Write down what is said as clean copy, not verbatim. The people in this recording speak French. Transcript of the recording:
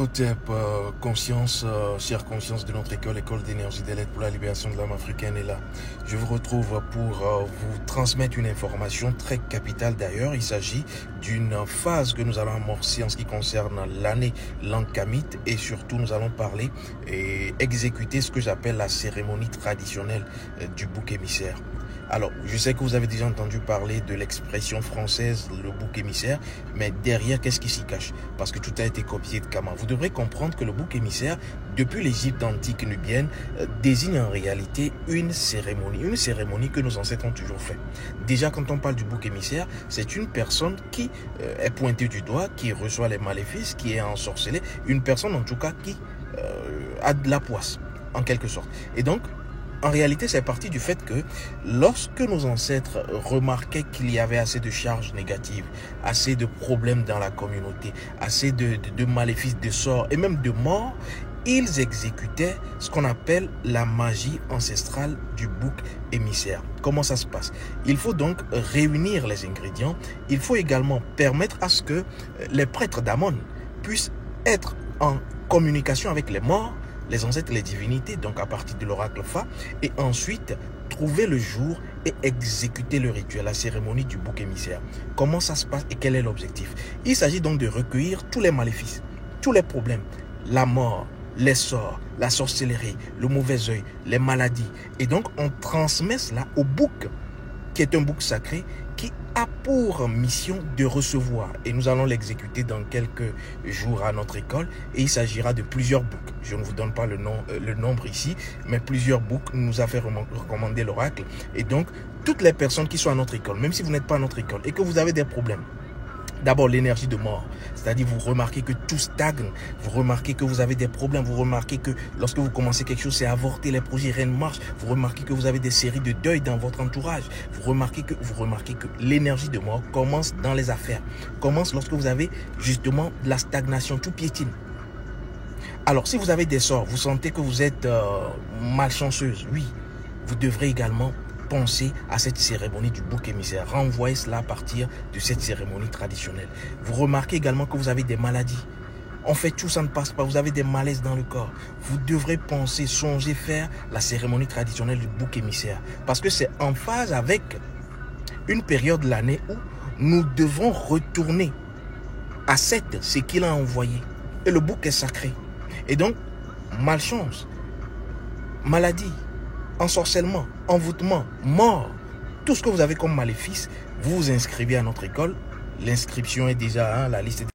OTEP, conscience, chère conscience de notre école d'énergie de l'aide pour la libération de l'âme africaine est là. Je vous retrouve pour vous transmettre une information très capitale d'ailleurs. Il s'agit d'une phase que nous allons amorcer en ce qui concerne l'année Lankamite et surtout nous allons parler et exécuter ce que j'appelle la cérémonie traditionnelle du bouc émissaire. Alors, je sais que vous avez déjà entendu parler de l'expression française, le bouc émissaire, mais derrière, qu'est-ce qui s'y cache? Parce que tout a été copié de Kama. Vous devrez comprendre que le bouc émissaire, depuis l'Égypte antique nubienne, désigne en réalité une cérémonie que nos ancêtres ont toujours fait. Déjà, quand on parle du bouc émissaire, c'est une personne qui est pointée du doigt, qui reçoit les maléfices, qui est ensorcelée, une personne en tout cas qui a de la poisse, en quelque sorte. Et donc, en réalité, c'est parti du fait que lorsque nos ancêtres remarquaient qu'il y avait assez de charges négatives, assez de problèmes dans la communauté, assez de maléfices, de sorts et même de morts, ils exécutaient ce qu'on appelle la magie ancestrale du bouc émissaire. Comment ça se passe? Il faut donc réunir les ingrédients. Il faut également permettre à ce que les prêtres d'Amon puissent être en communication avec les morts, les ancêtres, les divinités, donc à partir de l'oracle Fa, et ensuite trouver le jour et exécuter le rituel, la cérémonie du bouc émissaire. Comment ça se passe et quel est l'objectif? Il s'agit donc de recueillir tous les maléfices, tous les problèmes, la mort, les sorts, la sorcellerie, le mauvais œil, les maladies. Et donc on transmet cela au bouc, qui est un bouc sacré, qui a pour mission de recevoir. Et nous allons l'exécuter dans quelques jours à notre école. Et il s'agira de plusieurs boucs. Je ne vous donne pas le nombre ici, mais plusieurs boucs nous a fait recommander l'oracle. Et donc, toutes les personnes qui sont à notre école, même si vous n'êtes pas à notre école et que vous avez des problèmes, d'abord, l'énergie de mort, c'est-à-dire vous remarquez que tout stagne, vous remarquez que vous avez des problèmes, vous remarquez que lorsque vous commencez quelque chose, c'est avorter, les projets rien ne marchent, vous remarquez que vous avez des séries de deuil dans votre entourage, vous remarquez que l'énergie de mort commence dans les affaires, commence lorsque vous avez justement de la stagnation, tout piétine. Alors, si vous avez des sorts, vous sentez que vous êtes malchanceuse, oui, vous devrez également penser à cette cérémonie du bouc émissaire. Renvoyez cela à partir de cette cérémonie traditionnelle. Vous remarquez également que vous avez des maladies. En fait, tout ça ne passe pas. Vous avez des malaises dans le corps. Vous devrez penser, songer, faire la cérémonie traditionnelle du bouc émissaire. Parce que c'est en phase avec une période de l'année où nous devons retourner à ce qu'il a envoyé. Et le bouc est sacré. Et donc, malchance, maladie, ensorcellement, envoûtement, mort, tout ce que vous avez comme maléfice, vous vous inscrivez à notre école. L'inscription est déjà, la liste est